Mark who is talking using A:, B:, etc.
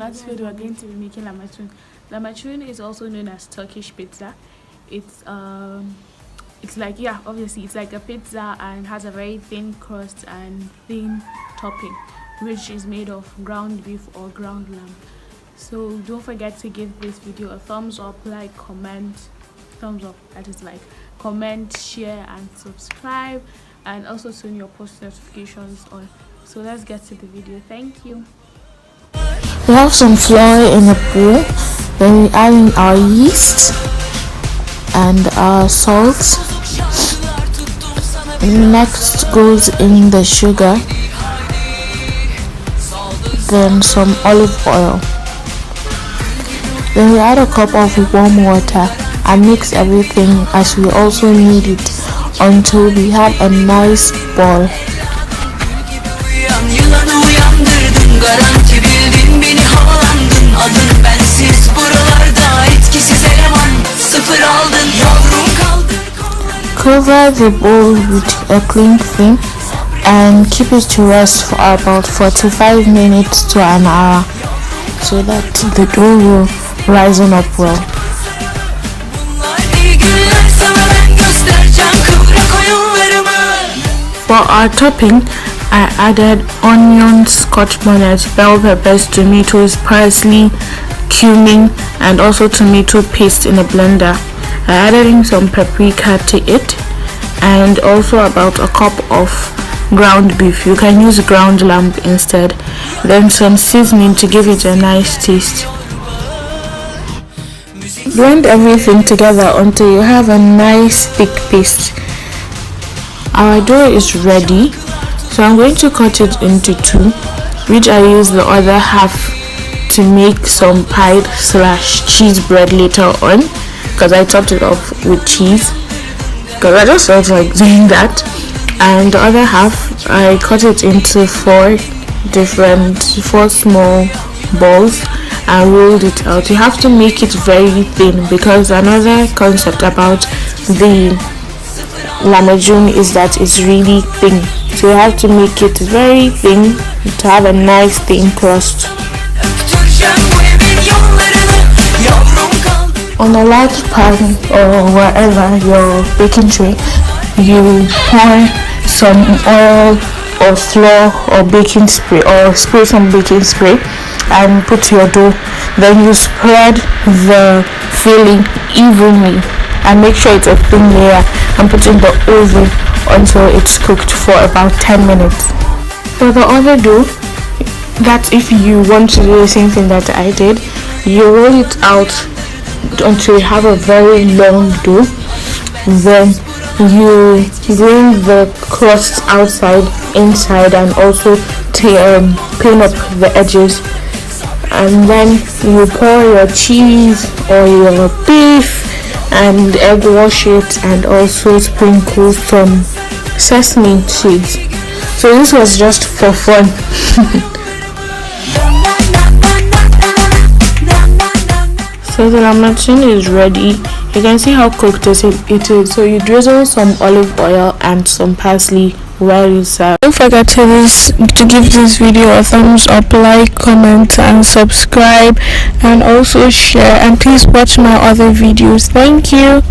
A: tonight's video we're going to be making lahmacun. Lahmacun is also known as Turkish pizza. It's like, yeah, obviously it's like a pizza and has a very thin crust and thin topping, which is made of ground beef or ground lamb. So don't forget to give this video a thumbs up, like, comment, thumbs up, that is like comment, share and subscribe, and also turn your post notifications on. So let's get to the video. Thank you.
B: We have some flour in a bowl, then we add in our yeast and our salt. Next goes in the sugar, then some olive oil. Then we add a cup of warm water and mix everything as we also knead it until we have a nice ball. Cover the bowl with a clean film and keep it to rest for about 45 minutes to an hour so that the dough will rise up well. For our topping, I added onions, scotch bonnet, bell peppers, tomatoes, parsley, cumin and also tomato paste in a blender. I added in some paprika to it and also about a cup of ground beef. You can use ground lamb instead. Then some seasoning to give it a nice taste. Blend everything together until you have a nice thick paste. Our dough is ready, so I'm going to cut it into two, which I use the other half to make some pie / cheese bread later on, because I topped it off with cheese because I just felt like doing that. And the other half I cut it into four small balls and rolled it out. You have to make it very thin, because another concept about the lahmacun is that it's really thin, so you have to make it very thin to have a nice thin crust. On a large pan or wherever your baking tray, you pour some oil or flour or baking spray or spray some baking spray and put your dough. Then you spread the filling evenly and make sure it's a thin layer and put in the oven until it's cooked for about 10 minutes. For the other dough, that's if you want to do the same thing that I did, you roll it out until you have a very long dough. Then you bring the crust outside, inside, and also pin up the edges. And then you pour your cheese or your beef and egg wash it and also sprinkle some sesame seeds. So this was just for fun. So the lahmacun is ready. You can see how cooked it is. So you drizzle some olive oil and some parsley while you serve. Don't forget to give this video a thumbs up, like, comment and subscribe, and also share, and please watch my other videos. Thank you.